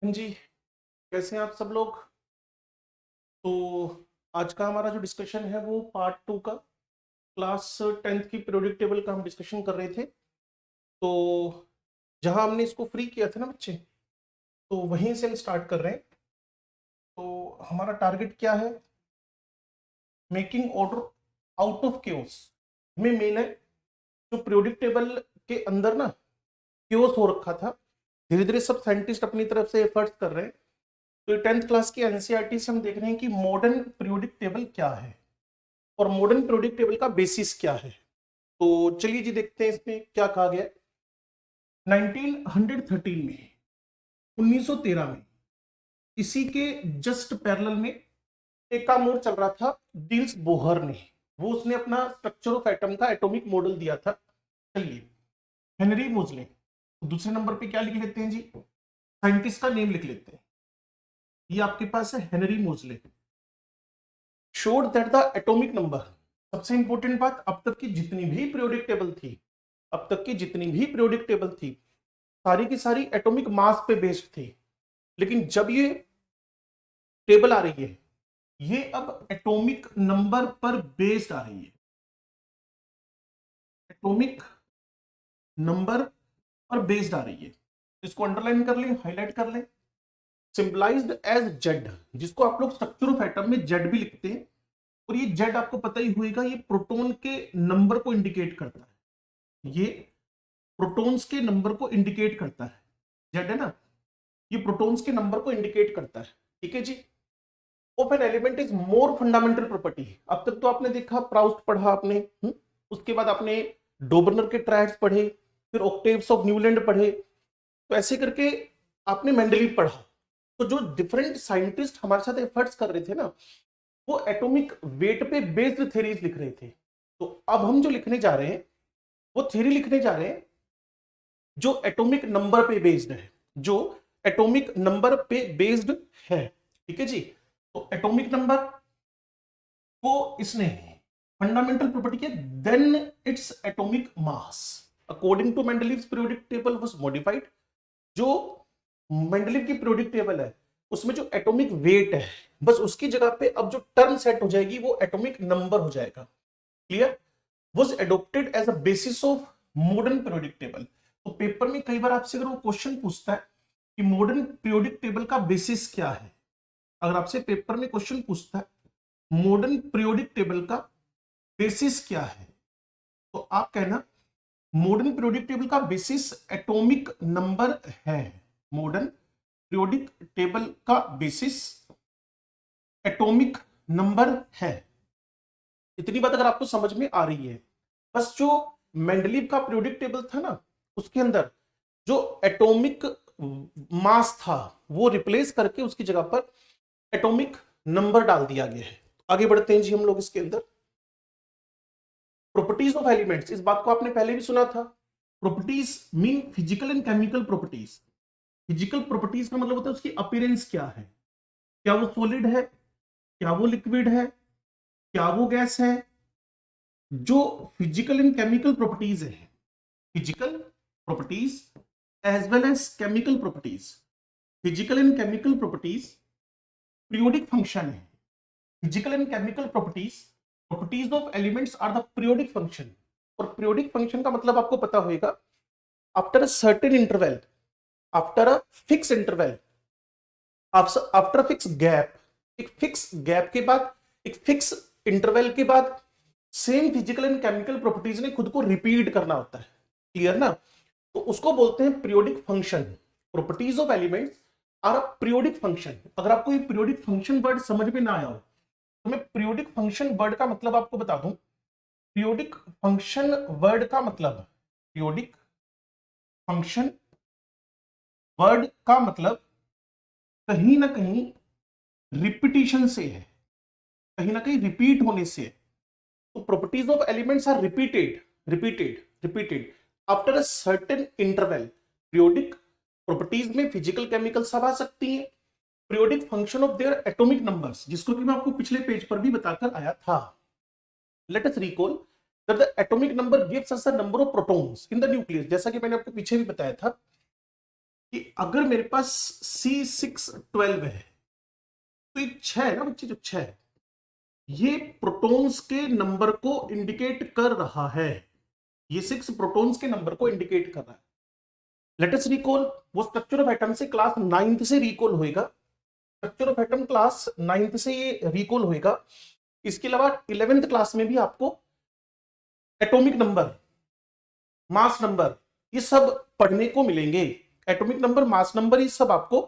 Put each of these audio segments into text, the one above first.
हाँ जी, कैसे हैं आप सब लोग? तो आज का हमारा जो डिस्कशन है वो पार्ट 2 का क्लास 10th की पीरियोडिक टेबल का हम डिस्कशन कर रहे थे। तो जहां हमने इसको फ्री किया था ना बच्चे, तो वहीं से हम स्टार्ट कर रहे हैं। तो हमारा टारगेट क्या है? Making order out of chaos में मेन है। जो पीरियोडिक टेबल के अंदर ना क्योस हो रखा था, धीरे धीरे सब साइंटिस्ट अपनी तरफ से एफर्ट्स कर रहे हैं। तो 10th क्लास की एनसीईआरटी से हम देख रहे हैं कि मॉडर्न पीरियोडिक टेबल क्या है और मॉडर्न पीरियोडिक टेबल का बेसिस क्या है। तो चलिए जी देखते हैं इसमें क्या कहा गया है। 1913 में, 1913 में इसी के जस्ट पैरेलल में एक काम और चल रहा था। डील्स बोहर ने, वो उसने अपना स्ट्रक्चर ऑफ एटम का एटॉमिक मॉडल दिया था। चलिए, हेनरी मोजले। तो दूसरे नंबर पे क्या लिख लेते हैं जी? साइंटिस्ट का नेम लिख लेते हैं। ये आपके पास है हेनरी मोजले। Showed that the atomic number, सबसे इंपॉर्टेंट बात, अब तक की जितनी भी पीरियोडिक टेबल थी, अब तक की जितनी भी पीरियोडिक टेबल थी, सारी की सारी एटॉमिक मास पे बेस्ड थी। लेकिन जब ये टेबल आ रही है, ये अब एटॉमिक नंबर पर बेस्ड आ रही है। एटॉमिक नंबर पर बेस्ड आ रही है। इसको अंडरलाइन कर लें, हाईलाइट कर लें। सिंबलाइज्ड एज जेड, जिसको आप लोग स्ट्रक्चर ऑफ एटम में जेड भी लिखते हैं। और ये जेड आपको पता ही होगा, ये प्रोटॉन के नंबर को इंडिकेट करता है। ये प्रोटॉन्स के नंबर को इंडिकेट करता है। जेड है ना, ये प्रोटॉन्स के नंबर को इंडिकेट करता है। ठीक है जी। Of an element is more fundamental property. अब तक तो आपने देखा, प्राउस्ट पढ़ा आपने, उसके बाद आपने डोबर्नर के ट्रायड्स पढ़े, फिर ऑक्टेव्स ऑफ न्यूलैंड पढ़े, तो ऐसे करके आपने मेंडलीव पढ़ा। तो जो डिफरेंट साइंटिस्ट हमारे साथ एफर्ट्स कर रहे थे ना, वो एटॉमिक वेट पे बेस्ड थ्योरीज लिख रहे थे। तो अब हम जो लिखने जा रहे हैं, वो थ्योरी लिखने जा रहे हैं जो एटॉमिक नंबर पे बेस्ड है, जो एटॉमिक नंबर पे बेस्ड है। ठीक है जी। तो एटॉमिक नंबर को इसने फंडामेंटल प्रॉपर्टी किया, then its atomic mass according to Mendeleev's periodic table was modified. जो मेंडलीव की पीरियोडिक टेबल है, उसमें जो एटॉमिक वेट है, बस उसकी जगह पे अब जो टर्म सेट हो जाएगी वो एटॉमिक नंबर हो जाएगा। Clear? Was adopted as a basis of modern periodic table. तो पेपर में कई बार आपसे अगर वो क्वेश्चन पूछता है कि मॉडर्न पीरियोडिक टेबल का बेसिस क्या है, अगर आपसे पेपर में क्वेश्चन पूछता है मॉडर्न पीरियोडिक टेबल का बेसिस क्या है, तो आप कहना मॉडर्न पीरियोडिक टेबल का बेसिस एटॉमिक नंबर है। मॉडर्न पीरियोडिक टेबल का बेसिस एटॉमिक नंबर है। इतनी बात अगर आपको समझ में आ रही है, बस जो मेंडलीव का पीरियोडिक टेबल था ना, उसके अंदर जो एटॉमिक मास था वो रिप्लेस करके उसकी जगह पर एटॉमिक नंबर डाल दिया गया है। आगे बढ़ते हैं जी हम लोग इसके अंदर। प्रॉपर्टीज ऑफ एलिमेंट्स, इस बात को आपने पहले भी सुना था। Properties mean physical and chemical properties. Physical properties का मतलब होता है उसकी अपीयरेंस क्या है, क्या वो सॉलिड है, क्या वो लिक्विड है, क्या वो गैस है। जो फिजिकल एंड केमिकल प्रॉपर्टीज है, physical properties as well as chemical properties, physical and chemical properties periodic function है। Physical and chemical properties, properties of elements are the periodic function. और पीरियोडिक फंक्शन का मतलब आपको पता होगा, after a certain interval, after a fix interval, after fix gap, एक fix gap के बाद, एक फिक्स इंटरवल के बाद same physical and chemical properties ने खुद को रिपीट करना होता है। क्लियर ना? तो उसको बोलते हैं periodic function. Properties of elements are a periodic function. अगर आपको ये पीरियोडिक फंक्शन वर्ड समझ में ना आया हो, तो मैं पीरियोडिक फंक्शन वर्ड का मतलब आपको बता दूं। पीरियोडिक फंक्शन वर्ड का मतलब, पीरियोडिक फंक्शन वर्ड का मतलब कहीं ना कहीं रिपीटिशन से है, कहीं ना कहीं रिपीट होने से है। तो properties of elements are repeated, repeated after a certain interval. Periodic properties में फिजिकल केमिकल सब आ सकती हैं। Periodic function of their atomic numbers, जिसको कि मैं आपको पिछले पेज पर भी बताकर आया था। Let us recall that the atomic number gives us the number of protons in the nucleus. जैसा कि मैंने आपको पीछे भी बताया था, कि अगर मेरे पास C612 है तो ये 6 है ना बच्चे, जो 6 है ये प्रोटॉन्स के नंबर को इंडिकेट कर रहा है, ये 6 प्रोटॉन्स के नंबर को इंडिकेट कर रहा है। लेट अस रिकॉल, वो स्ट्रक्चर ऑफ एटम से क्लास 9th से रिकॉल होएगा, structure of atom class 9th से ये रिकॉल होएगा। इसके अलावा 11th क्लास में भी आपको एटॉमिक नंबर, मास नंबर, ये सब पढ़ने को मिलेंगे। एटॉमिक नंबर, मास नंबर, ये सब आपको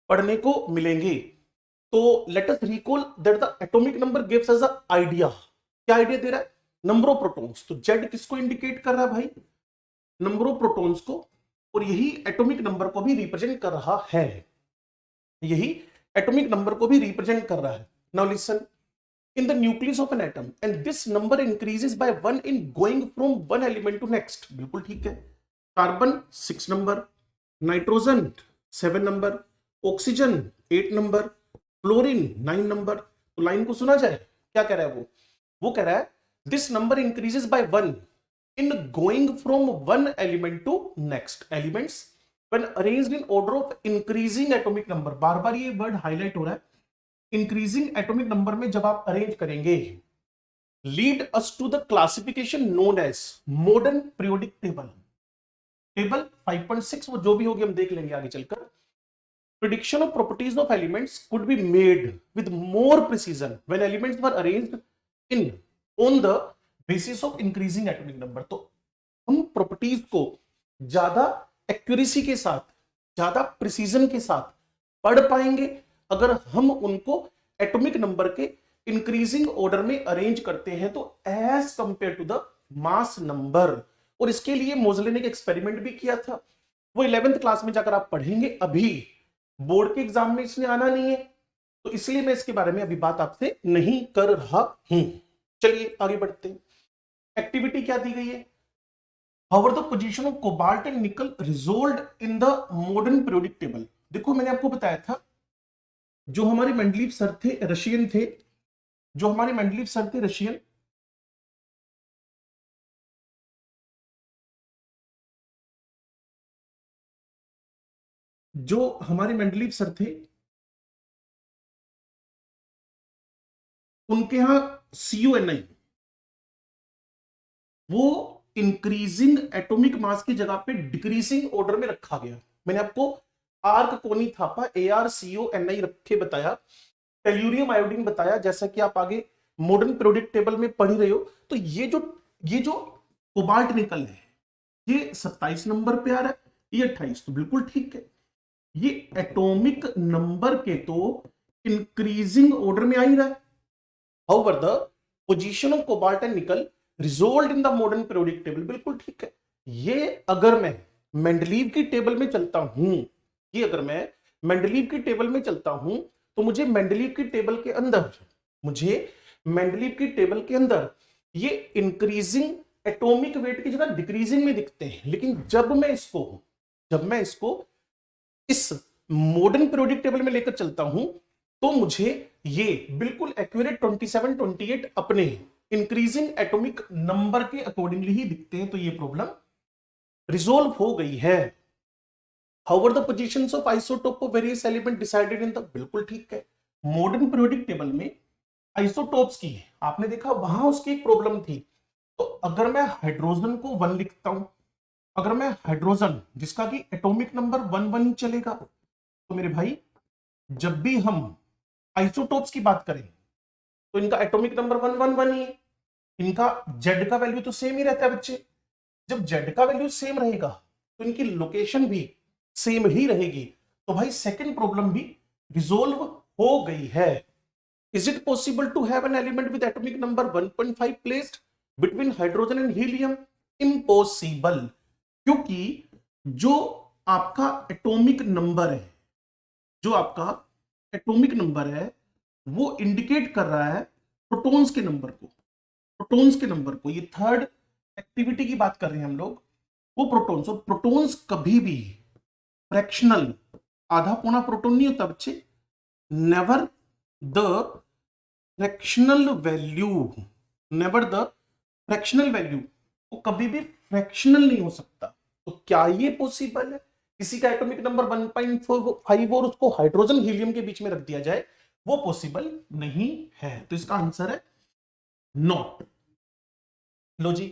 पढ़ने को मिलेंगे। तो let us recall that the atomic number gives us a idea. क्या आइडिया दे रहा है? Number of protons. तो जेड किसको इंडिकेट कर रहा है भाई? नंबर ऑफ प्रोटॉन्स को, और यही एटॉमिक नंबर को भी रिप्रेजेंट कर रहा है, यही एटॉमिक नंबर को भी रिप्रेजेंट कर रहा है। Now listen, in the nucleus of an atom and this number increases by 1 in going from one element to next। बिल्कुल ठीक है। Carbon 6 number, nitrogen 7 number, oxygen 8 number, chlorine 9 number. तो line को सुना जाए, क्या कह रहा है वो कह रहा है this number increases by 1 in going from one element to next elements when arranged in order of increasing atomic number। बार बार ये वर्ड हाईलाइट हो रहा है, इंक्रीजिंग एटॉमिक नंबर में जब आप अरेंज करेंगे। Lead us to the classification known as modern periodic table. Table 5.6 वो जो भी होगी हम देख लेंगे आगे चलकर। Prediction of properties of elements could be made with more precision when elements were arranged in on the basis of increasing atomic number. तो हम प्रॉपर्टीज को ज्यादा एक्यूरेसी के साथ, ज्यादा प्रिसीजन के साथ पढ़ पाएंगे अगर हम उनको एटॉमिक नंबर के इंक्रीजिंग ऑर्डर में अरेंज करते हैं, तो as compare to the mass number. और इसके लिए मोजले ने एक एक्सपेरिमेंट भी किया था, वो 11th क्लास में जाकर आप पढ़ेंगे, अभी बोर्ड के एग्जाम में इसने आना नहीं है, तो इसलिए मैं इसके बारे में अभी बात आपसे नहीं कर रहा हूं। चलिए आगे बढ़ते हैं। एक्टिविटी क्या दी गई है? How the position of cobalt and nickel resolved in the modern periodic table. देखो मैंने आपको बताया था, जो हमारे मेंडलीव सर थे रशियन थे, जो हमारे मेंडलीव सर थे रशियन, जो हमारे मेंडलीव सर थे उनके यहां CuNi वो इंक्रीजिंग एटॉमिक मास की जगह पे डिक्रीजिंग ऑर्डर में रखा गया। मैंने आपको आर्क कोनी थापा ArCuNi रख के बताया, टेल्यूरियम आयोडीन बताया, जैसा कि आप आगे मॉडर्न पीरियोडिक टेबल में पढ़ रहे हो। तो ये जो कोबाल्ट निकल है ये 27 नंबर पे आ रहा है, ये 28, तो बिल्कुल ठीक है। ये एटॉमिक नंबर के तो इंक्रीजिंग ऑर्डर में आ ही रहा है। However the position of cobalt and nickel resolved in the modern periodic table, बिल्कुल ठीक है। ये अगर मैं मेंडलीव की टेबल में चलता हूं, ये अगर मैं मेंडलीव की टेबल में चलता हूं, तो मुझे मेंडलीव की टेबल के अंदर ये इंक्रीजिंग एटॉमिक वेट की जगह डिक्रीजिंग में दिखते हैं। लेकिन जब मैं इसको इस मॉडर्न पीरियोडिक टेबल में लेकर चलता हूं, तो मुझे ये बिल्कुल एक्यूरेट 27, 28 अपने इंक्रीजिंग एटॉमिक नंबर के अकॉर्डिंगली ही दिखते हैं। तो ये प्रॉब्लम रिजोल्व हो गई है। How the positions of isotope of various element decided in the, बिल्कुल ठीक है। मॉडर्न पीरियोडिक टेबल में आइसोटोप्स की आपने देखा, वहां उसकी एक प्रॉब्लम थी। तो अगर मैं हाइड्रोजन को 1 लिखता हूं, अगर मैं हाइड्रोजन जिसका कि एटॉमिक नंबर 1 ही चलेगा, तो मेरे भाई जब भी हम आइसोटोप्स की बात करें तो इनका एटॉमिक नंबर 1 ही है, इनका जेड का वैल्यू तो सेम ही रहता है बच्चे। जब जेड का वैल्यू सेम रहेगा तो इनकी लोकेशन भी सेम ही रहेगी। तो भाई सेकंड प्रॉब्लम भी रिजोल्व हो गई है। Is it possible to have an element with atomic number 1.5 placed between hydrogen and helium? Impossible, क्योंकि जो आपका एटॉमिक नंबर है वो इंडिकेट कर रहा है प्रोटॉन्स के नंबर को। ये थर्ड एक्टिविटी की बात कर रहे हैं हम लोग, वो प्रोटॉन्स। और प्रोटॉन्स कभी भी फ्रैक्शनल, आधा पौना प्रोटॉन नहीं होता बच्चे। नेवर द फ्रैक्शनल वैल्यू वो कभी भी फ्रैक्शनल नहीं हो सकता। तो क्या ये पॉसिबल है किसी का एटॉमिक नंबर 1.5 और उसको हाइड्रोजन हीलियम के बीच में रख दिया जाए, वो पॉसिबल नहीं है। तो इसका आंसर है नॉट। लो जी,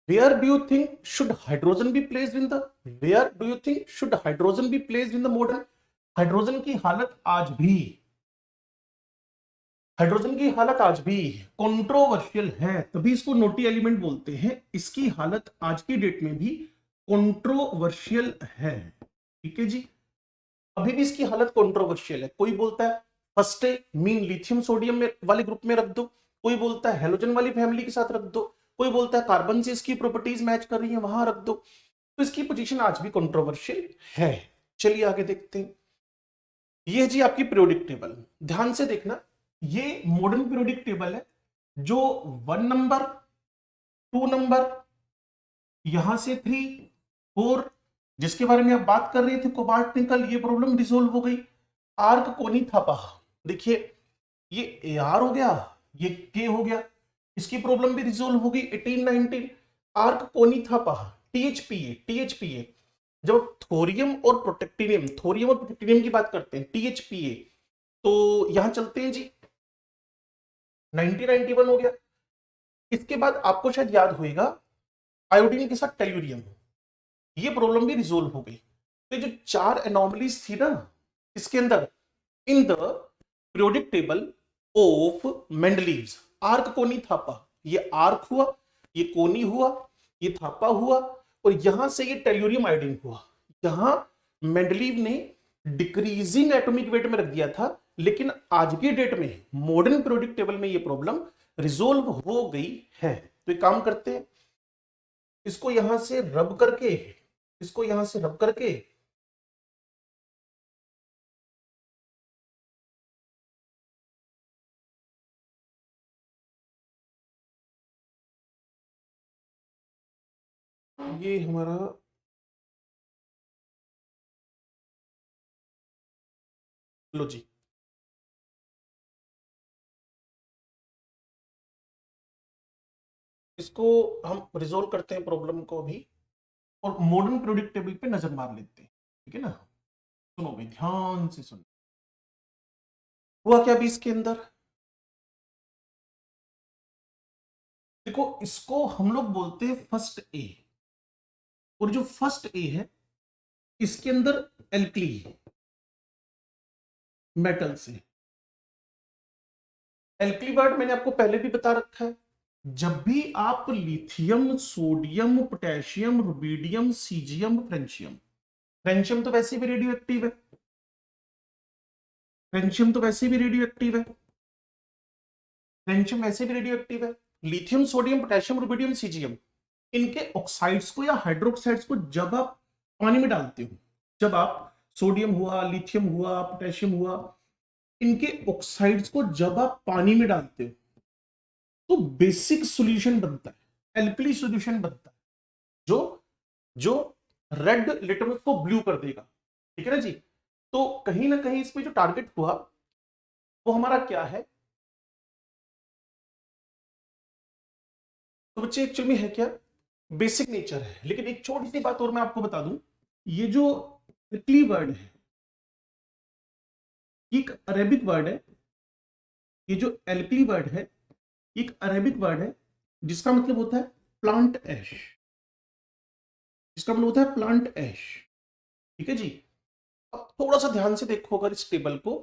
where do you think should hydrogen be placed in the, where do you think should hydrogen be placed in the modern? Hydrogen की हालत आज भी, हाइड्रोजन की हालत आज भी कंट्रोवर्शियल है, तभी इसको नोटी एलिमेंट बोलते हैं। इसकी हालत आज की डेट में भी कंट्रोवर्शियल है, ठीक है जी। अभी भी इसकी हालत कंट्रोवर्शियल है। कोई बोलता है first A mean lithium sodium में वाले ग्रुप में रख दो, कोई बोलता है हेलोजन वाली फैमिली के साथ रख दो, कोई बोलता है कार्बन से इसकी प्रॉपर्टीज मैच कर रही है वहां रख दो। तो इसकी पोजीशन आज भी कंट्रोवर्शियल है। चलिए आगे देखते हैं। ये जी आपकी पीरियोडिक टेबल, ध्यान से देखना, ये मॉडर्न पीरियोडिक टेबल है जो 1 नंबर, 2 नंबर, यहां से 3, 4, जिसके बारे में आप बात कर रहे थे कोबाल्ट निकल, ये प्रॉब्लम रिजोल्व हो गई। आर्क कोनी थापा, देखिए ये AR हो गया, ये K हो गया, इसकी प्रॉब्लम भी रिजोल्व हो गई। 18, 19 आर्क कोनी थापा, THPA जब थोरियम और प्रोटेक्टिनियम, थोरियम और प्रोटेक्टिनियम की बात करते हैं THPA, तो यहां चलते हैं जी 1991 हो गया। इसके बाद आपको शायद याद होगा आयोडीन के साथ टेल्यूरियम, ये प्रॉब्लम भी रिजोल्व हो गई। तो जो 4 एनॉमलीज थी ना इसके अंदर, in the periodic table of Mendeleev's, arc कोनी थापा, ये आर्क हुआ, ये कोनी हुआ, ये थापा हुआ, और यहां से ये टेल्यूरियम आयोडीन हुआ। यहां मेंडलीव ने डिक्रीजिंग एटॉमिक वेट में रख दिया था, लेकिन आज की डेट में मॉडर्न पीरियोडिक टेबल में ये प्रॉब्लम रिजोल्व हो गई है। तो एक काम करते हैं, इसको यहां से रब करके, इसको यहां से रब करके ये हमारा लो जी, इसको हम रिजोल्व करते हैं प्रॉब्लम को भी, और मॉडर्न पीरियोडिक टेबल पे नजर मार लेते हैं, ठीक है ना। सुनो भाई, ध्यान से सुनो। हुआ क्या भी इसके अंदर, देखो इसको हम लोग बोलते हैं फर्स्ट ए, और जो फर्स्ट ए है इसके अंदर एल्कली मेटल से, एल्कली वर्ड मैंने आपको पहले भी बता रखा है। जब भी आप lithium, sodium, potassium, rubidium, caesium, francium, francium तो वैसे भी रेडियो एक्टिव है, फ्रेंशियम तो वैसे भी रेडियो एक्टिव है, फ्रेंशियम वैसे भी रेडियो एक्टिव है। Lithium, sodium, potassium, rubidium, caesium, इनके ऑक्साइड्स को या हाइड्रोक्साइड्स को जब आप पानी में डालते हो, जब आप सोडियम हुआ, लिथियम हुआ, पोटेशियम हुआ, इनके ऑक्साइड्स को जब आप पानी में डालते हो तो बेसिक सॉल्यूशन बनता है, एल्कली सॉल्यूशन बनता है, जो जो रेड लिटमस को ब्लू कर देगा, ठीक है ना जी। तो कहीं ना कहीं इसमें जो टारगेट हुआ वो हमारा क्या है, तो बच्चे एक्चुअल में है क्या, बेसिक नेचर है। लेकिन एक छोटी सी बात और मैं आपको बता दूं, ये जो एल्कली वर्ड है एक अरेबिक वर्ड है, ये जो एल्कली वर्ड है एक अरेबिक वर्ड है जिसका मतलब होता है प्लांट ऐश, जिसका मतलब होता है प्लांट ऐश, ठीक है जी। अब थोड़ा सा ध्यान से देखो अगर इस टेबल को,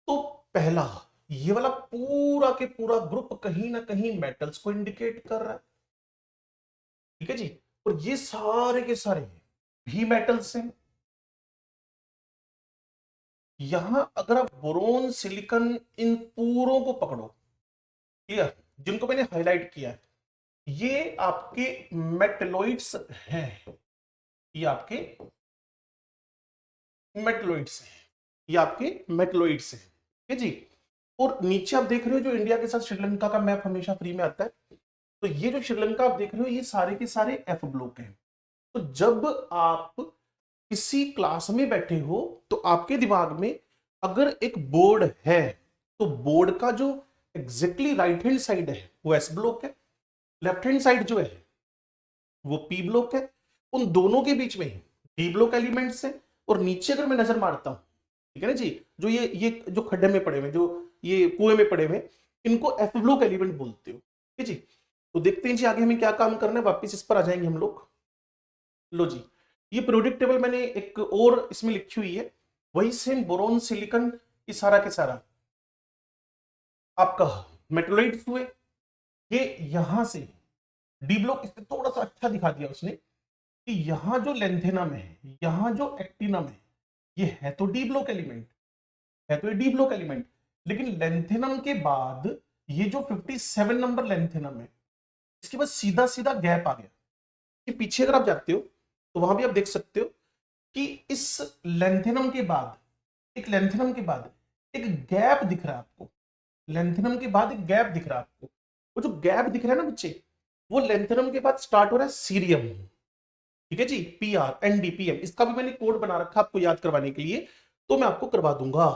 तो पहला ये वाला पूरा के पूरा ग्रुप कहीं ना कहीं मेटल्स को इंडिकेट कर रहा है, ठीक है जी। और ये सारे के सारे भी मेटल्स हैं। यहां अगर आप बोरोन, सिलिकॉन, इन पूरों को पकड़ो, क्लियर, जिनको मैंने हाईलाइट किया है, ये आपके मेटलोइड्स हैं, ये आपके मेटलोइड्स हैं, ये आपके मेटलोइड्स हैं, ठीक है जी। और नीचे आप देख रहे हो जो इंडिया के साथ श्रीलंका का मैप हमेशा फ्री में आता है, तो ये जो श्रीलंका आप देख रहे हो ये सारे के सारे एफ ब्लॉक हैं। तो जब आप किसी क्लास में बैठे हो तो आपके दिमाग में अगर एक बोर्ड है, तो बोर्ड का जो एग्जैक्टली राइट हैंड साइड है वो एस ब्लॉक है, लेफ्ट हैंड साइड जो है वो पी ब्लॉक है, उन दोनों के बीच में डी ब्लॉक एलिमेंट्स हैं, और नीचे अगर मैं नजर मारता हूं, ठीक है ना जी, जो ये जो खड्डे में पड़े हुए, जो ये कुएं में पड़े हुए, इनको एफ ब्लॉक एलिमेंट बोलते हो, ठीक है जी। तो देखते हैं जी आगे हमें क्या काम करना है, वापस इस पर आ जाएंगे हम लोग। लो जी, ये प्रोडक्ट टेबल मैंने एक और इसमें लिखी हुई है, वही सेम बोरोन सिलिकॉन ये सारा के सारा आपका मेटलोइड्स हुए। ये यहां से डी ब्लॉक इससे थोड़ा सा अच्छा दिखा दिया उसने कि यहां जो लेंथेनम है, यहां जो एक्टिनम है, ये है तो डी ब्लॉक एलिमेंट, है तो ये डी ब्लॉक एलिमेंट, लेकिन लेंथेनम के बाद ये जो 57 नंबर लेंथेनम है, इसके बाद सीधा सीधा गैप आ गया। कि पीछे अगर आप जाते हो तो वहां भी आप देख सकते हो कि इस लेंथेनम के बाद, एक लेंथेनम के बाद एक गैप दिख रहा है आपको, लेंथेनम के बाद एक गैप दिख रहा है आपको। वो जो गैप दिख रहा है ना बच्चे, वो लेंथेनम के बाद स्टार्ट हो रहा है सीरियम, ठीक है जी, PrNdPm। इसका भी मैंने कोड बना रखा आपको याद करवाने के लिए, तो मैं आपको करवा दूंगा।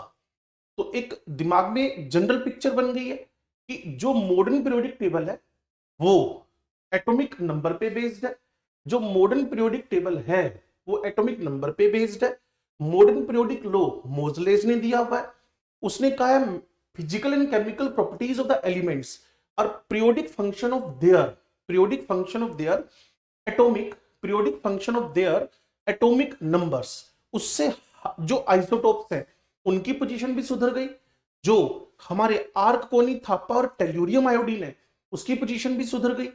तो एक दिमाग में जनरल पिक्चर बन गई है कि जो मॉडर्न पीरियोडिक टेबल है वो एटॉमिक नंबर पे बेस्ड है, जो मॉडर्न पीरियोडिक टेबल है वो एटॉमिक नंबर पे बेस्ड है। मॉडर्न पीरियोडिक लॉ मोजलेस ने दिया हुआ है, उसने कहा है physical and chemical properties of the elements और periodic function of their, periodic function of their atomic, periodic function of their atomic numbers. उससे जो आइसोटोप्स हैं उनकी पोजीशन भी सुधर गई, जो हमारे आर्क कोनी थापा और टेल्यूरियम आयोडीन है उसकी पोजीशन भी सुधर गई।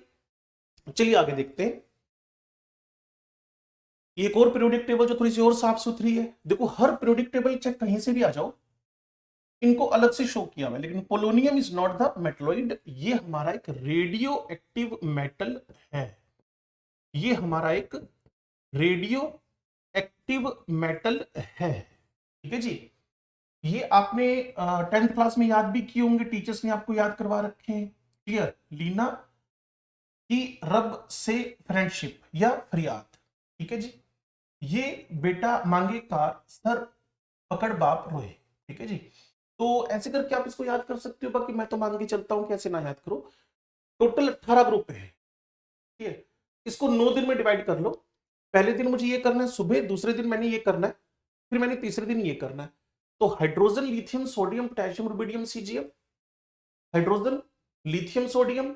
चलिए आगे देखते हैं, एक और पीरियोडिक टेबल जो थोड़ी सी और साफ सुथरी है। देखो हर पीरियोडिक टेबल चाहे कहीं से भी आ जाओ, इनको अलग से शो किया हुआ, लेकिन polonium is not the metalloid, ये हमारा एक रेडियो एक्टिव मेटल है, ये हमारा एक रेडियो एक्टिव मेटल है, ठीक है जी। ये आपने 10th क्लास में याद भी किए होंगे, टीचर्स ने आपको याद करवा रखे हैं। क्लियर, लीना की रब से फ्रेंडशिप या फरियाद, ठीक है जी। ये बेटा मांगे कार सर पकड़ बाप रोए, ठीक है जी। तो ऐसे करके आप इसको याद कर सकते हो, बाकी मैं तो मान के चलता हूं कैसे ना याद करो। टोटल 18 ग्रुप है, ठीक है। इसको 9 दिन में डिवाइड कर लो, पहले दिन मुझे ये करना है सुबह, दूसरे दिन मैंने ये करना है, फिर मैंने तीसरे दिन ये करना है। तो hydrogen lithium sodium potassium rubidium caesium, hydrogen lithium sodium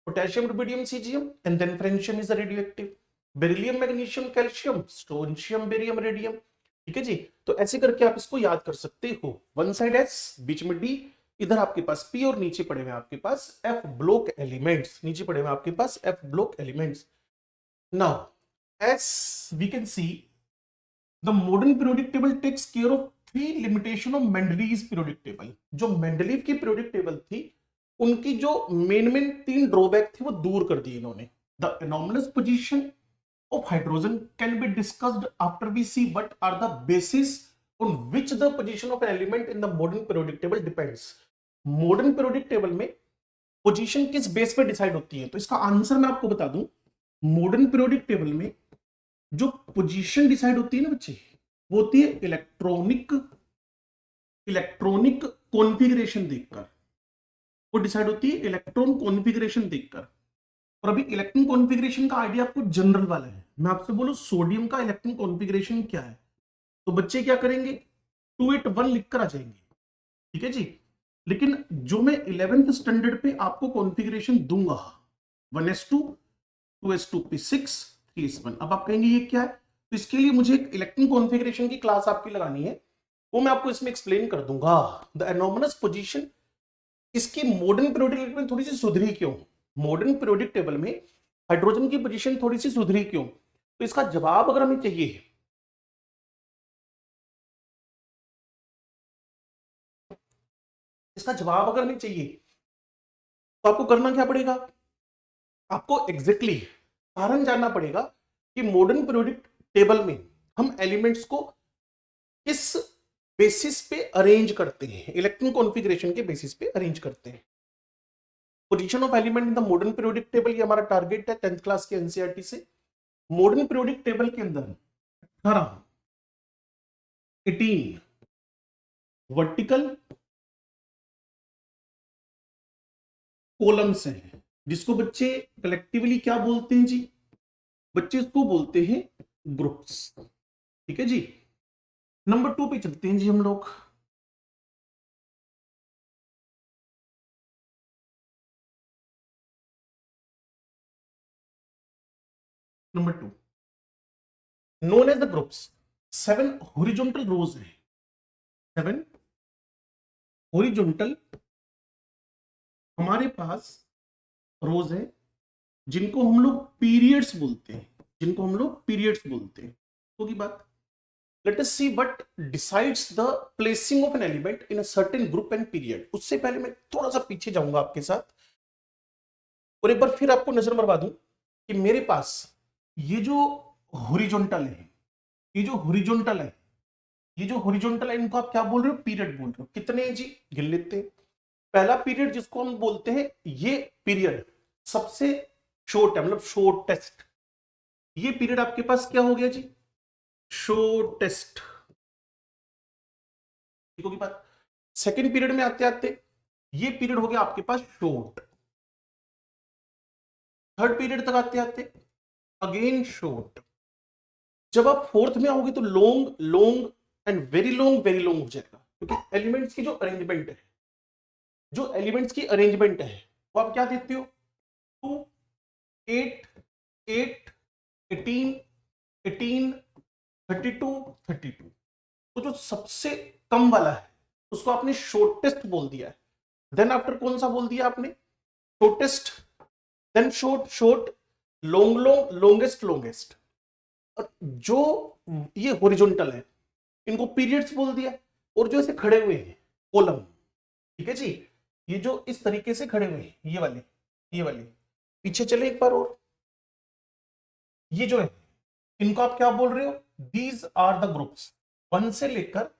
potassium rubidium caesium, and then francium is radioactive, beryllium magnesium calcium strontium barium radium, ठीक है जी। तो ऐसे करके आप इसको याद कर सकते हो, वन साइड एस, बीच में डी, इधर आपके पास पी और नीचे पड़े हुए आपके पास एफ ब्लॉक एलिमेंट्स, नीचे पड़े हुए आपके पास F block elements. Now as we can see, the modern periodic table takes care of three limitation of Mendeleev's periodic table। जो मेंडलीव की periodic table थी, उनकी जो मेन तीन ड्रॉबैक थी वो दूर कर दी इन्होंने। The anomalous position of hydrogen can be discussed after we see what are the basis on which the position of an element in the modern periodic table depends। Modern periodic table में position किस base पे decide होती है, तो इसका answer मैं आपको बता दूं, मॉडर्न periodic table में जो पोजीशन डिसाइड होती है ना बच्चे, वो होती है इलेक्ट्रॉनिक कॉन्फ़िगरेशन देखकर, वो डिसाइड होती है इलेक्ट्रॉन कॉन्फ़िगरेशन देखकर। और अभी इलेक्ट्रॉन कॉन्फ़िगरेशन का आइडिया आपको जनरल वाला है, मैं आपसे बोलूं सोडियम का इलेक्ट्रॉन कॉन्फ़िगरेशन क्या है, तो बच्चे क्या करेंगे 281 लिखकर आ जाएंगे, ठीक है जी। लेकिन जो मैं 11th स्टैंडर्ड पे आपको कॉन्फ़िगरेशन दूंगा 1s2 2s2p6 3s1, अब आप कहेंगे ये क्या है, तो इसके लिए मुझे एक इलेक्ट्रॉन कॉन्फ़िगरेशन की क्लास आपकी लगानी है, वो मैं आपको इसमें एक्सप्लेन कर दूंगा। द एनोमलस पोजीशन, इसकी मॉडर्न पीरियोडिक टेबल में थोड़ी सी सुधरी क्यों, मॉडर्न पीरियोडिक टेबल में हाइड्रोजन की पोजीशन थोड़ी सी सुधरी क्यों, तो इसका जवाब अगर हमें चाहिए, इसका जवाब अगर हमें चाहिए तो आपको करना क्या पड़ेगा, आपको एग्जैक्टली कारण जानना पड़ेगा कि मॉडर्न पीरियोडिक टेबल में हम एलिमेंट्स को किस बेसिस पे अरेंज करते हैं, इलेक्ट्रॉन कॉन्फ़िगरेशन के बेसिस पे अरेंज करते हैं। Position of element in the modern periodic table, ये हमारा टारगेट है 10th क्लास के एनसीईआरटी से। मॉडर्न पीरियोडिक टेबल के अंदर 18 18 वर्टिकल कॉलम्स हैं, जिसको बच्चे कलेक्टिवली क्या बोलते हैं जी, बच्चे इसको बोलते हैं ग्रुप्स, ठीक है जी। नंबर 2 पे चलते हैं जी हम लोग। Number 2 known as the groups, 7 horizontal rows है, 7 हॉरिजॉन्टल हमारे पास रोज है जिनको हम लोग पीरियड्स बोलते हैं, जिनको हम लोग पीरियड्स बोलते हैं। होगी बात। Let us see what decides the placing of an element in a certain group and period. उससे पहले मैं थोड़ा सा पीछे जाऊंगा आपके साथ और एक बार फिर आपको नजर मरवा दूं कि मेरे पास ये जो हॉरिजॉन्टल है, ये जो हॉरिजॉन्टल है, ये जो हॉरिजॉन्टल है, इनको आप क्या बोल रहे हो? पीरियड बोल रहे हो। कितने हैं जी? गिन लेते हैं। पहला पीरियड जिसको हम बोलते हैं, ये पीरियड सबसे शॉर्ट है, मतलब शॉर्टेस्ट। ये पीरियड आपके पास क्या हो गया जी? शॉर्टेस्ट। ठीक होगी बात। सेकेंड पीरियड में आते आते ये पीरियड हो गया आपके पास शॉर्ट। थर्ड पीरियड तक आते आते अगेन शॉर्ट। जब आप फोर्थ में आओगे तो long, long and very long हो जाएगा, क्योंकि एलिमेंट्स की जो अरेंजमेंट है, जो एलिमेंट्स की अरेंजमेंट है वो आप क्या देते हो? 2, 8, 8, 18, 18, 32, 32। तो जो सबसे कम वाला है उसको आपने शॉर्टेस्ट बोल दिया है। देन आफ्टर कौन सा बोल दिया आपने? Shortest, then short, short, long, long, longest, longest. और जो ये हॉरिजॉन्टल है इनको पीरियड्स बोल दिया। और जो ऐसे खड़े हुए हैं कॉलम, ठीक है जी, ये जो इस तरीके से खड़े हुए हैं, ये वाले, ये वाले, पीछे चले एक बार और, ये जो है इनको आप क्या बोल रहे हो? These are the groups. 1 से लेकर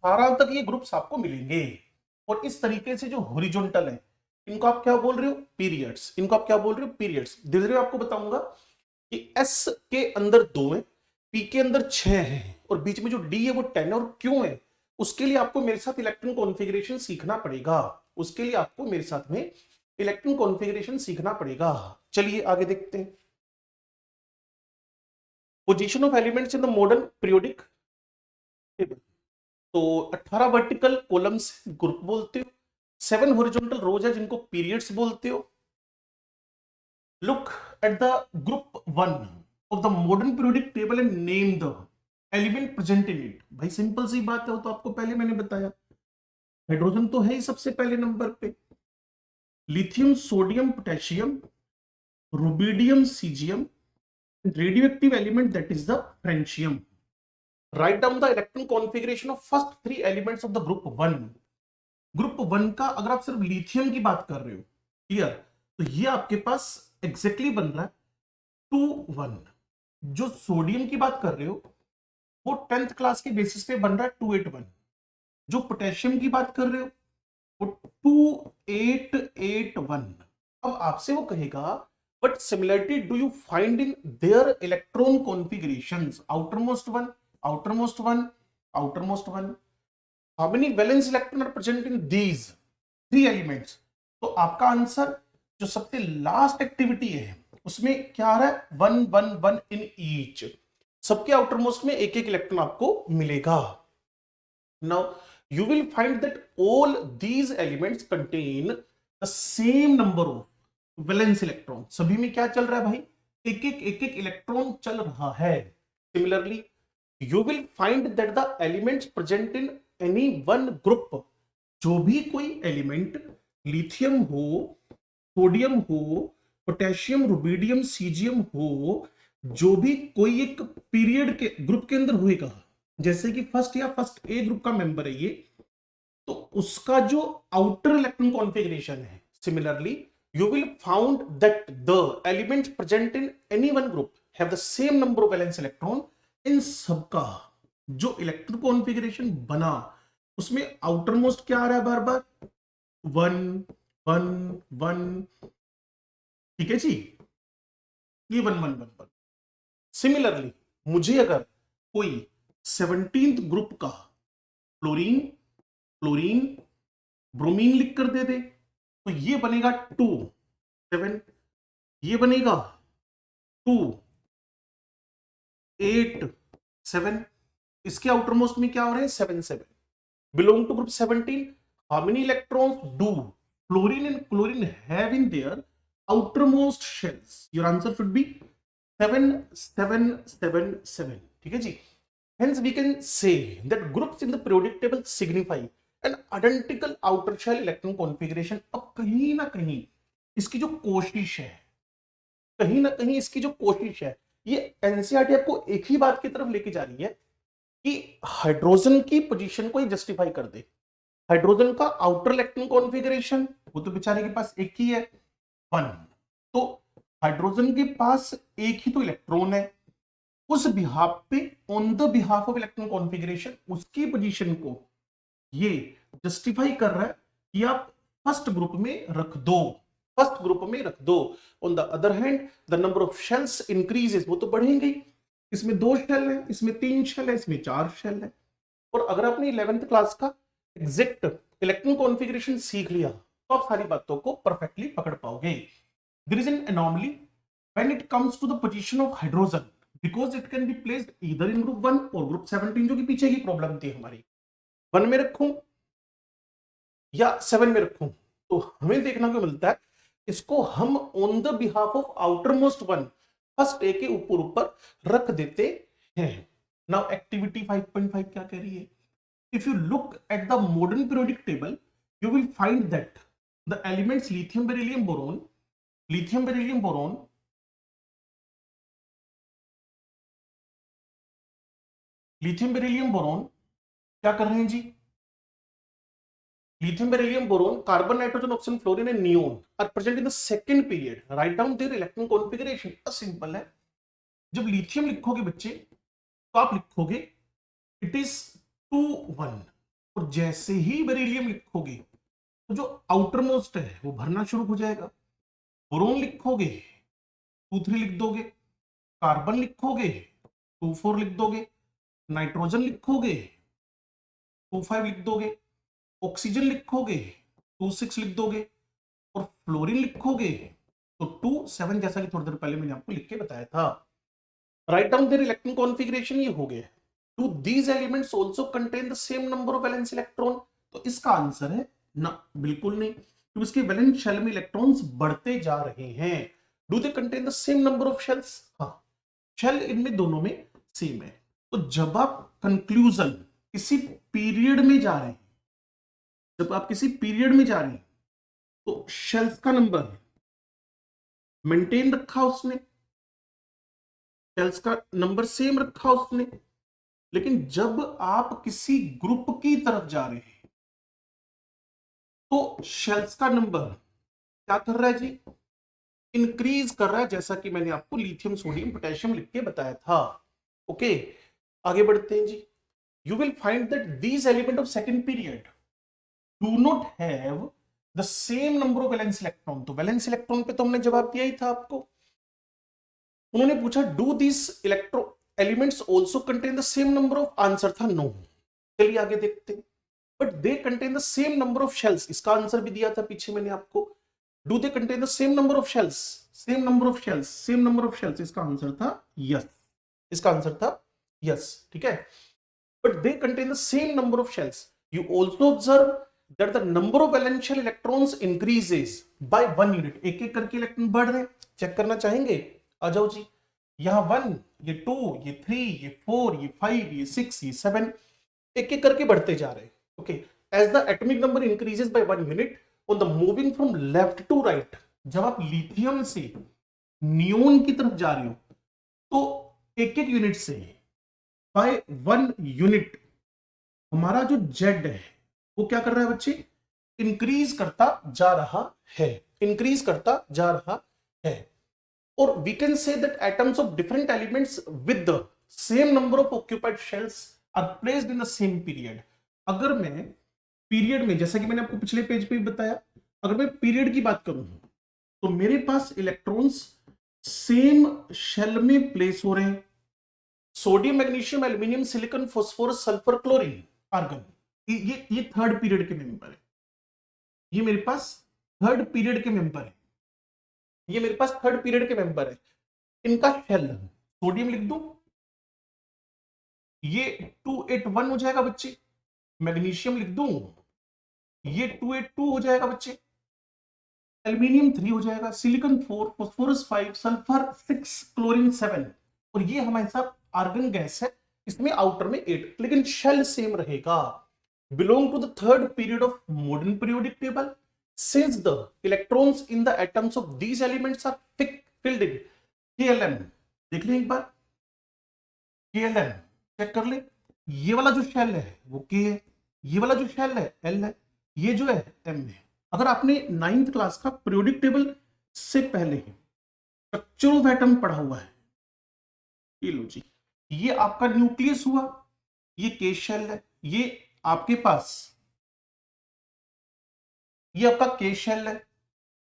18 तक ये ग्रुप्स आपको मिलेंगे। और इस तरीके से जो हॉरिजॉन्टल है इनको आप क्या बोल रहे हो? पीरियड्स। इनको आप क्या बोल रहे हो? पीरियड्स। धीरे धीरे आपको बताऊंगा कि एस के अंदर 2 है, पी के अंदर 6 है, और बीच में जो डी है वो 10 है। और क्यों है? उसके लिए आपको मेरे साथ इलेक्ट्रॉन कॉन्फ़िगरेशन सीखना पड़ेगा। उसके लिए आपको मेरे साथ में इलेक्ट्रॉन कॉन्फ़िगरेशन सीखना पड़ेगा। चलिए आगे देखते हैं। Position of elements in the modern periodic table. तो 18 वर्टिकल कॉलम्स ग्रुप बोलते हो, 7 हॉरिजॉन्टल रोज है जिनको पीरियड्स बोलते हो। Look at the group 1 of the modern periodic table and name the element present in it. भाई सिंपल सी बात है, वो तो आपको पहले मैंने बताया। हाइड्रोजन तो है ही सबसे पहले नंबर पे, lithium, sodium, potassium, rubidium, caesium, radioactive element that is the francium. Write down the electron configuration of first 3 elements of the group 1। Group 1 का अगर आप सिर्फ लिथियम की बात कर रहे हो, क्लियर, तो ये आपके पास एग्जैक्टली बन रहा है 2, 1। जो सोडियम की बात कर रहे हो वो 10th क्लास के बेसिस पे बन रहा है 2, 8, 1। जो पोटेशियम की बात कर रहे हो वो 2, 8, 8, 1। अब आपसे वो कहेगा but similarity do you find in their electron configurations? Outermost one, outermost one, outermost one. How many valence electron are present in these 3 elements? तो आपका आंसर जो सबसे लास्ट एक्टिविटी है उसमें क्या आ रहा है? 1, 1, 1 इन ईच। सबके आउटरमोस्ट में एक एक इलेक्ट्रॉन आपको मिलेगा। Now you will find that all these elements contain the same number of valence electron। सभी में क्या चल रहा है भाई? एक एक इलेक्ट्रॉन चल रहा है। Similarly, you will find that the elements present in any one group, जो भी कोई एलिमेंट लिथियम हो, सोडियम हो, पोटेशियम, रुबिडियम, सीजियम हो, जो भी कोई एक पीरियड के ग्रुप के अंदर होएगा, जैसे कि फर्स्ट या फर्स्ट ए ग्रुप का मेंबर है ये, तो उसका जो आउटर इलेक्ट्रॉन कॉन्फ़िगरेशन है, similarly you will found that the elements present in any one group have the same number of valence electron. इन सबका जो इलेक्ट्रॉन कॉन्फ़िगरेशन बना उसमें आउटर मोस्ट क्या आ रहा है? बार बार 1, 1, 1। ठीक है जी, ये 1, 1, 1, 1। सिमिलरली मुझे अगर कोई 17th ग्रुप का फ्लोरीन, क्लोरीन, ब्रोमीन लिख कर दे दे तो ये बनेगा 2, 7। ये बनेगा 2, 8, 7। इसके आउटर मोस्ट में क्या हो रहे हैं 7 7 belong to group 17 how many electrons do fluorine and chlorine have in their outermost shells your answer should be 7 7 7 7 ठीक है जी hence we can say that groups in the periodic table signify an identical outer shell electron configuration अब कहीं ना कहीं इसकी जो कोशिश है कहीं ना कहीं इसकी जो कोशिश है ये एनसीईआरटी आपको एक ही बात की तरफ लेके जा रही है कि हाइड्रोजन की पोजीशन को ही जस्टिफाई कर दे हाइड्रोजन का आउटर इलेक्ट्रॉन कॉन्फ़िगरेशन वो तो बेचारे के पास एक ही है 1 तो हाइड्रोजन के पास एक ही तो इलेक्ट्रॉन है उस बिहाफ पे on the behalf of electron configuration उसकी पोजीशन को ये जस्टिफाई कर रहा है कि आप फर्स्ट ग्रुप में रख दो फर्स्ट ग्रुप में रख दो on the other hand the number of shells increases वो तो बढ़ेंगे इसमें 2 शेल है इसमें 3 शेल है इसमें 4 शेल है और अगर आपने 11th क्लास का एग्जैक्ट इलेक्ट्रॉन कॉन्फ़िगरेशन सीख लिया तो आप सारी बातों को परफेक्टली पकड़ पाओगे there is an anomaly when it comes to the position of hydrogen because it can be placed either in group 1 और ग्रुप 17 जो कि पीछे की प्रॉब्लम थी हमारी 1 में रखूं या 7 में रखूं तो हमें देखना क्या मिलता है इसको हम on the behalf of outermost one first A के ऊपर ऊपर रख देते हैं नाउ एक्टिविटी 5.5 क्या कह रही है if you look at the modern periodic table you will find that the elements lithium beryllium boron lithium beryllium boron lithium beryllium boron क्या कर रहे हैं जी lithium beryllium boron carbon nitrogen oxygen fluorine and neon are present in the second period write down their electron configuration simple है जब lithium लिखोगे बच्चे तो आप लिखोगे it is 2 1 और जैसे ही बेरिलियम लिखोगे तो जो आउटर मोस्ट है वो भरना शुरू हो जाएगा बोरोन लिखोगे 2 3 लिख दोगे कार्बन लिखोगे 2 4 लिख दोगे नाइट्रोजन लिखोगे 2 5 लिख दोगे ऑक्सीजन लिखोगे 2 6 लिख दोगे और फ्लोरीन लिखोगे तो 2 7 जैसा कि थोड़ी देर पहले मैंने आपको लिख के बताया था write down there electron configuration ये हो गया Do these elements also contain the same number of valence electron? तो इसका आंसर है ना बिल्कुल नहीं तो इसके वैलेंस शेल में इलेक्ट्रॉन्स बढ़ते जा रहे हैं Do they contain the same number of shells? हाँ शेल इनमें दोनों में सेम है तो जब आप कंक्लूजन किसी पीरियड में जा रहे हैं जब आप किसी पीरियड में जा रहे हैं तो शेल्स का नंबर मेंटेन रखा उसने शेल्स का नंबर सेम रखा उसने लेकिन जब आप किसी ग्रुप की तरफ जा रहे हैं तो शेल्स का नंबर क्या कर रहा है जी इंक्रीज कर रहा है जैसा कि मैंने आपको लिथियम सोडियम पोटेशियम लिख के बताया था ओके आगे बढ़ते हैं जी you will find that these element of second period do not have the same number of valence electron तो वैलेंस इलेक्ट्रॉन पे तो हमने जवाब दिया ही था आपको उन्होंने पूछा do this electro elements also contain the same number of answer था नो चलिए आगे देखते हैं but they contain the same number of shells इसका आंसर भी दिया था पीछे मैंने आपको do they contain the same number of shells same number of shells same number of shells इसका आंसर था यस इसका आंसर था यस ठीक है but they contain the same number of shells you also observe that the number of वैलेंशियल electrons increases by 1 unit एक एक करके electron बढ़ रहे चेक करना चाहेंगे आ जाओ जी यहां 1 ये 2 ये 3 ये 4 ये 5 ये 6 ये 7 एक एक करके बढ़ते जा रहे हैं okay as the atomic number increases by 1 unit on the moving from left to right जब आप लिथियम से नियोन की तरफ जा रहे हो तो एक एक यूनिट से बाय 1 यूनिट हमारा जो जेड है वो क्या कर रहा है बच्चे इंक्रीज करता जा रहा है इंक्रीज करता जा रहा है or we can say that atoms of different elements with the same number of occupied shells are placed in the same period अगर मैं पीरियड में जैसा कि मैंने आपको पिछले पेज पे भी बताया अगर मैं पीरियड की बात करूं तो मेरे पास इलेक्ट्रॉन्स सेम शेल में प्लेस हो रहे हैं sodium magnesium aluminium silicon phosphorus sulphur chlorine argon ये थर्ड पीरियड के मेंबर है ये मेरे पास थर्ड पीरियड के मेंबर है ये मेरे पास थर्ड पीरियड के मेंबर है इनका शेल सोडियम लिख दूं ये 281 हो जाएगा बच्चे, मैग्नीशियम लिख दूं, ये 282 हो जाएगा बच्चे, एल्यूमिनियम 3 हो जाएगा, सिलिकॉन 4, फास्फोरस 5, सल्फर 6, क्लोरीन 7, और ये हमारे साथ आर्गन गैस है, इसमें आउटर में 8, लेकिन शेल सेम रहेगा। Belong to the third period of modern periodic table, since the electrons in the atoms of these elements are filled in KLM। देख लें एक बार, KLM चेक कर ले, ये वाला जो शेल है वो K है, ये वाला जो शेल है L है, ये जो है M है। अगर आपने 9th क्लास का पीरियोडिक टेबल से पहले स्ट्रक्चर ऑफ एटम पढ़ा हुआ है, ये लो जी, ये आपका न्यूक्लियस हुआ, ये K शेल है, ये आपके पास, ये आपका K शेल है,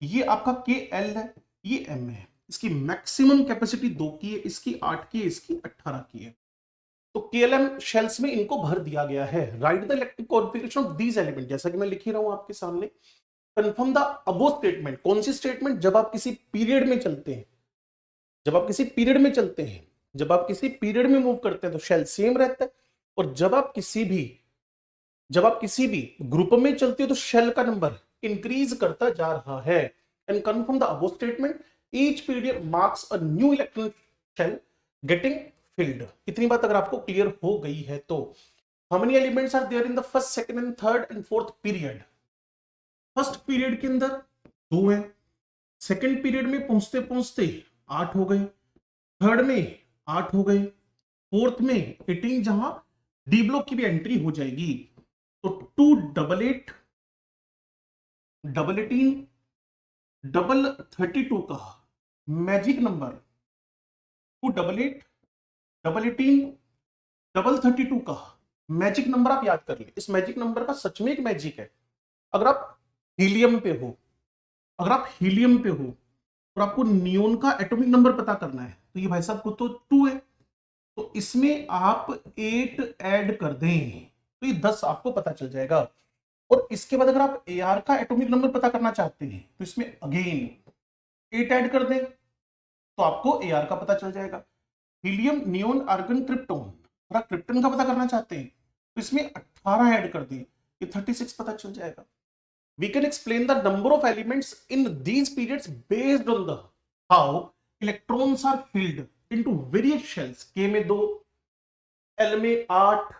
ये आपका KL है, ये M है। इसकी मैक्सिमम कैपेसिटी 2 की है, इसकी 8 की है, इसकी 18 की है। तो KLM शेल्स में इनको भर दिया गया है। Right the electric configuration of these element, जैसा कि मैं लिख ही रहा हूं आपके सामने। कंफर्म द अबो स्टेटमेंट, कौन सी स्टेटमेंट? जब आप किसी पीरियड में चलते हैं, जब आप किसी पीरियड में चलते हैं, जब आप किसी पीरियड में मूव करते हैं तो शेल सेम रहता है, और जब आप किसी भी ग्रुप में चलते हो तो शेल का नंबर इंक्रीज करता जा रहा है। And confirm the above statement, each period marks a new electron shell getting filled. इतनी बात अगर आपको क्लियर हो गई है तो how many elements are there in the first, second and third and fourth period? First period के अंदर 2 है, सेकंड पीरियड में पहुंचते पहुंचते 8 हो गए, थर्ड में 8 हो गए, फोर्थ में 18, जहां डी ब्लॉक की भी एंट्री हो जाएगी। तो 2 डबल 8 डबल 18 डबल 32 का magic number, 2 double 8 double 18 double 32 का मैजिक नंबर आप याद कर ले। इस मैजिक नंबर का सच में एक मैजिक है। अगर आप हीलियम पे हो, अगर आप हीलियम पे हो और आपको नियोन का एटॉमिक नंबर पता करना है, तो ये भाई साहब को तो 2 है, तो इसमें आप 8 ऐड कर दें तो ये 10 आपको पता चल जाएगा। और इसके बाद अगर आप AR का एटॉमिक नंबर पता करना चाहते हैं तो इसमें अगेन 8 ऐड कर दें तो आपको AR का पता चल जाएगा। हीलियम, नियोन, आर्गन, क्रिप्टॉन, अगर आप क्रिप्टन का पता करना चाहते हैं तो इसमें 18 ऐड कर दें, ये 36 पता चल जाएगा। We can explain the number of elements in these periods based on the how electrons are filled into various shells. K में 2, L में 8,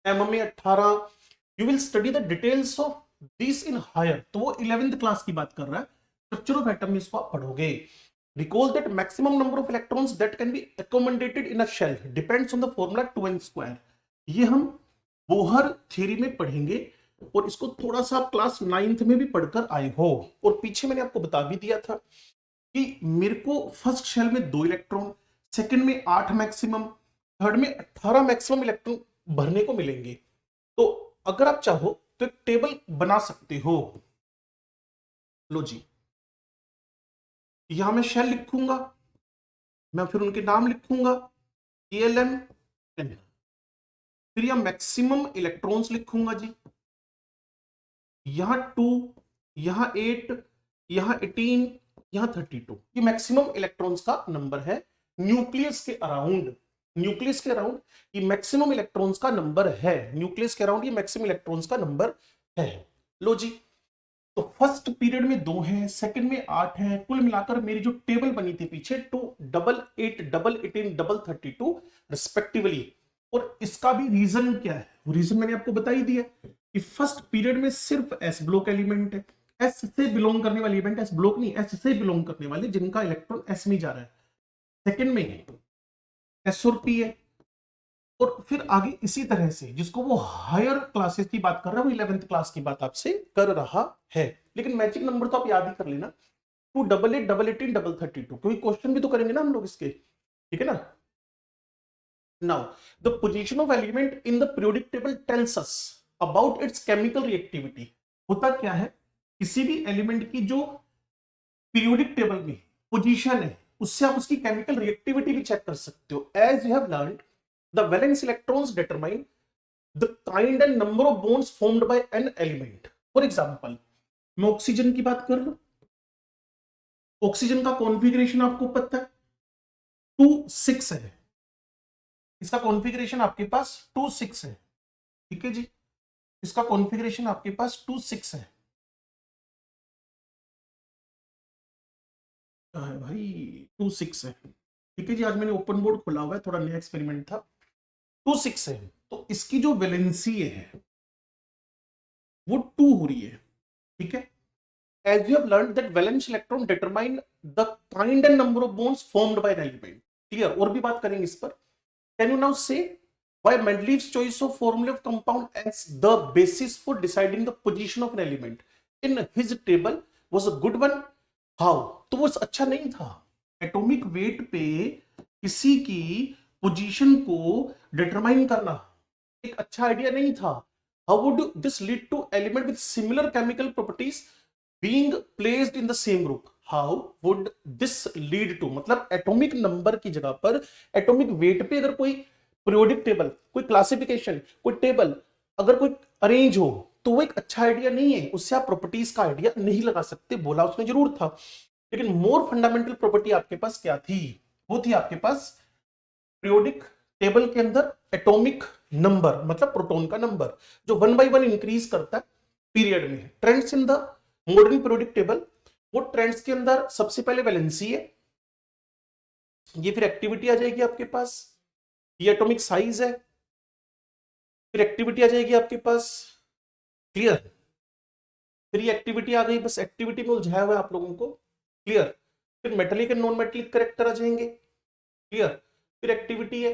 M में 18. You will study the details of these in higher. तो वो 11th class की बात कर रहा है, स्ट्रक्चर ऑफ एटम में इसको आप पढ़ोगे। Recall that maximum number of electrons that can be accommodated in a shell depends on the formula 2n square. ये हम बोहर थ्योरी में पढ़ेंगे, और इसको थोड़ा सा आप क्लास 9th में भी पढ़कर आए हो। और पीछे मैंने आपको बता भी दिया था कि मेरे को फर्स्ट शेल में 2 इलेक्ट्रॉन, सेकंड में 8 मैक्सिमम, थर्ड में 18 मैक्सिमम इलेक्ट्रॉन भरने को मिलेंगे। तो अगर आप चाहो तो एक टेबल बना सकते हो। लो जी, यहां मैं शेल लिखूंगा, मैं फिर उनके नाम लिखूंगा KLM, फिर यहां मैक्सिमम इलेक्ट्रॉन्स लिखूंगा जी, यहां 2, यहां 8, यहां 18, यहां 32। ये मैक्सिमम इलेक्ट्रॉन्स का नंबर है न्यूक्लियस के अराउंड। न्यूक्लियस के अराउंड ये मैक्सिमम इलेक्ट्रॉन्स का नंबर है, न्यूक्लियस के अराउंड ये मैक्सिमम इलेक्ट्रॉन्स का नंबर है। लो जी, तो फर्स्ट पीरियड में 2 है, सेकंड में 8 है, कुल मिलाकर मेरी जो टेबल बनी थी पीछे 2 डबल 8 डबल 18 डबल 32 रिस्पेक्टिवली। और इसका भी रीजन क्या है, वो रीजन मैंने आपको बता ही दिया कि फर्स्ट पीरियड में सिर्फ S ब्लॉक एलिमेंट है, S से बिलोंग करने वाले एलिमेंट, S ब्लॉक नहीं, S से बिलोंग करने वाले जिनका इलेक्ट्रॉन S में जा रहा है। सेकंड में S और P है, और फिर आगे इसी तरह से जिसको वो हायर क्लासेस की बात कर रहा है वो 11th क्लास की बात आपसे कर रहा है। लेकिन मैजिक नंबर तो आप याद ही कर लेना, 2 डबल 8 डबल 18 डबल 32, क्योंकि क्वेश्चन भी तो करेंगे ना हम लोग इसके, ठीक है ना। Now the position of element in the periodic table tells us about it's chemical reactivity. होता क्या है, किसी भी एलिमेंट की जो पीरियोडिक टेबल में पोजीशन है उससे आप उसकी केमिकल रिएक्टिविटी भी चेक कर सकते हो। As you have learned, the valence electrons determine the kind and number of bonds formed by an element. For example, मैं ऑक्सीजन की बात कर लूं, ऑक्सीजन का कॉन्फ़िगरेशन आपको पता है 2 6 है, इसका कॉन्फ़िगरेशन आपके पास 2 6 है, ठीक है जी, इसका कॉन्फ़िगरेशन आपके पास 2 6 है। क्या है भाई, 2 6 है, ठीक है जी। आज मैंने ओपन बोर्ड खोला हुआ है, थोड़ा नया एक्सपेरिमेंट था। 2 6 है, तो इसकी जो वैलेंसी है वो 2 हो रही है, ठीक है। As we have learned that valence electron determine the kind and number of bonds formed by an element. Clear? और भी बात करेंगे इस पर। Can you now say why Mendeleev's choice of formula of compound as the basis for deciding the position of an element in his table was a good one? How? तो वो अच्छा नहीं था। एटॉमिक वेट पे किसी की position को determine करना एक अच्छा आइडिया नहीं था। How would this lead to element with similar chemical properties being placed in the same group? How would this lead to, मतलब एटॉमिक नंबर की जगह पर एटॉमिक वेट पे अगर कोई पीरियोडिक टेबल, कोई क्लासिफिकेशन, कोई टेबल अगर कोई अरेंज हो तो वो एक अच्छा आइडिया नहीं है, उससे आप प्रॉपर्टीज का आइडिया नहीं लगा सकते। बोला उसने जरूर था, लेकिन मोर फंडामेंटल प्रॉपर्टी आपके पास क्या थी? वो थी आपके पास पीरियोडिक टेबल के अंदर एटॉमिक नंबर, मतलब प्रोटॉन का नंबर जो 1 by 1 इंक्रीज करता है पीरियड में। Trends in the modern periodic table, वो ट्रेंड्स के अंदर सबसे पहले वैलेंसी है, ये फिर एक्टिविटी आ जाएगी आपके पास, ये एटॉमिक साइज है, फिर एक्टिविटी आ जाएगी आपके पास। क्लियर? फिर ये एक्टिविटी आ गई, बस एक्टिविटी में उलझाया हुआ है आप लोगों को। क्लियर? फिर metallic and non metallic character आ जाएंगे। क्लियर? फिर एक्टिविटी है,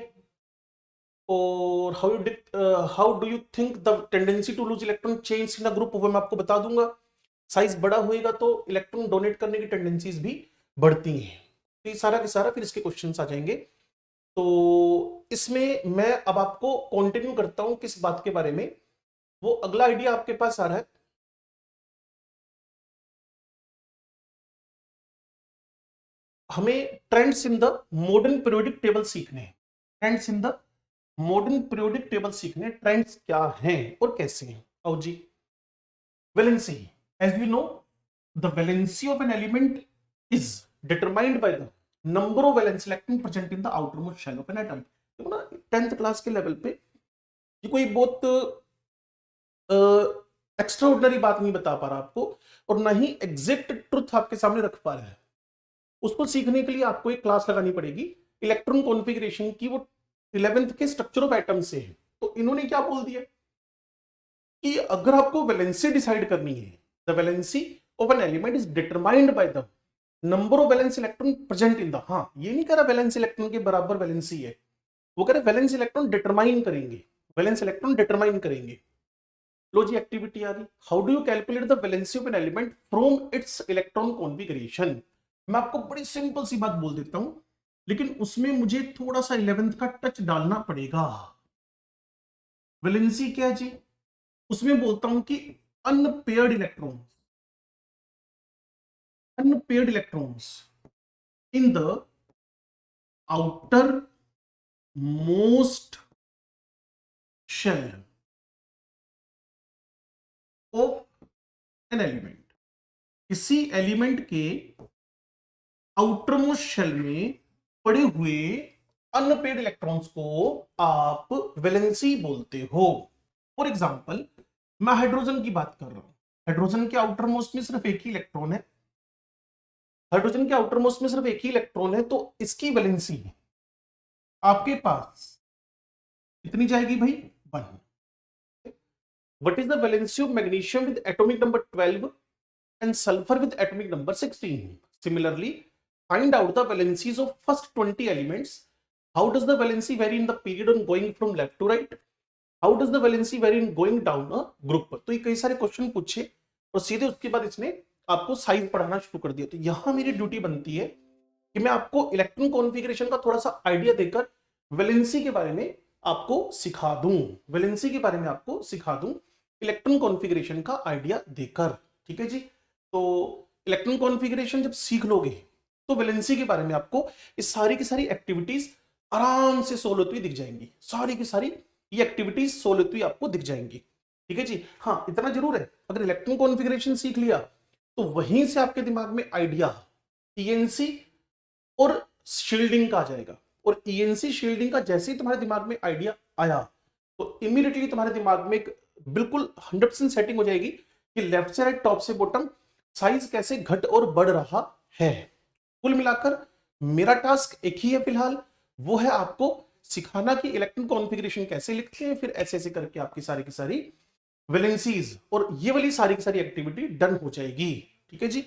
और how do you think the tendency to lose electron change in a group, वो मैं आपको बता दूंगा। साइज बड़ा होएगा तो इलेक्ट्रॉन डोनेट करने की टेंडेंसीज भी बढ़ती हैं। तो ये सारा के सारा फिर इसके क्वेश्चंस आ जाएंगे। तो इसमें मैं अब आपको कंटिन्यू करता हूं किस बात के बारे में, वो अगला आइडिया आपके पास आ रहा है। हमें trends in the modern periodic table सीखने हैं, trends in the modern periodic table सीखने, ट्रेंड्स क्या हैं और कैसे हैं। आओ जी, valency, as we know, the valency of an element is determined by the number of valence electron present in the outermost shell of an atom। देखो ना, 10th class के लेवल पे ये कोई बहुत एक्स्ट्रा ऑर्डिनरी बात नहीं बता पा रहा आपको, और ना ही एग्जैक्ट ट्रुथ आपके सामने रख पा रहा है। उसको सीखने के लिए आपको एक क्लास लगानी पड़ेगी इलेक्ट्रॉन कॉन्फ़िगरेशन की, वो 11th के स्ट्रक्चर ऑफ एटम से है। तो इन्होंने क्या बोल दिया कि अगर आपको वैलेंसी डिसाइड करनी है, the valency of an element is determined by the number of valence electron present in the, हाँ ये नहीं कह रहा वैलेंस इलेक्ट्रॉन के बराबर वैलेंसी है, वो कह रहे वैलेंस इलेक्ट्रॉन डिटरमाइन करेंगे, वैलेंस इलेक्ट्रॉन डिटरमाइन करेंगे। लो जी, एक्टिविटी आ गई। How do you calculate the valency of an element from its electron configuration? मैं आपको बड़ी सिंपल सी बात बोल देता हूं, लेकिन उसमें मुझे थोड़ा सा 11th का टच डालना पड़ेगा। वैलेंसी क्या है जी? उसमें बोलता हूं कि unpaired electrons, unpaired electrons in the outer most shell of an element. किसी एलिमेंट के आउटर मोस्ट शेल में पड़े हुए अनपेयर्ड इलेक्ट्रॉन्स को आप वैलेंसी बोलते हो। फॉर एग्जांपल, मैं हाइड्रोजन की बात कर रहा हूं, हाइड्रोजन के आउटर मोस्ट में सिर्फ एक ही इलेक्ट्रॉन है, हाइड्रोजन के आउटर मोस्ट में सिर्फ एक ही इलेक्ट्रॉन है, तो इसकी वैलेंसी आपके पास कितनी जाएगी भाई? 1। What is the valency of magnesium with atomic number 12 and sulfur with atomic number 16? Similarly, find out the valencies of first 20 elements. How does the valency vary in the period on going from left to right? How does the valency vary in going down a group? तो ये कई सारे question पूछे और सीधे उसके बाद इसने आपको साइज पढ़ाना शुरू कर दिया। तो यहां मेरी ड्यूटी बनती है कि मैं आपको इलेक्ट्रॉन कॉन्फ़िगरेशन का थोड़ा सा आइडिया देकर वैलेंसी के बारे में आपको सिखा दूं, वैलेंसी के बारे में आपको सिखा दूं इलेक्ट्रॉन कॉन्फ़िगरेशन का आइडिया देकर। ठीक है जी। तो इलेक्ट्रॉन कॉन्फ़िगरेशन जब सीख लोगे तो वैलेंसी के बारे में आपको इस सारी की सारी एक्टिविटीज आराम से सोल्व होती हुई दिख जाएंगी, सारी की सारी ये एक्टिविटीज सोल्व होती हुई आपको दिख जाएंगी। ठीक है जी। हाँ, इतना जरूर है, अगर इलेक्ट्रॉन कॉन्फ़िगरेशन सीख लिया तो वहीं से आपके दिमाग में आइडिया ईएनसी और शील्डिंग का आ जाएगा। और ईएनसी शील्डिंग का जैसे ही तुम्हारे दिमाग में आइडिया आया तो इमीडिएटली तुम्हारे दिमाग में एक बिल्कुल 100% सेटिंग हो जाएगी कि लेफ्ट से राइट, टॉप से बॉटम साइज कैसे घट और बढ़ रहा है। कुल मिलाकर मेरा टास्क एक ही है फिलहाल, वो है आपको सिखाना कि इलेक्ट्रॉन कॉन्फ़िगरेशन कैसे लिखते हैं, फिर ऐसे ऐसे करके आपकी सारी की सारी वैलेंसीज और ये वाली सारी की सारी एक्टिविटी डन हो जाएगी। ठीक है जी।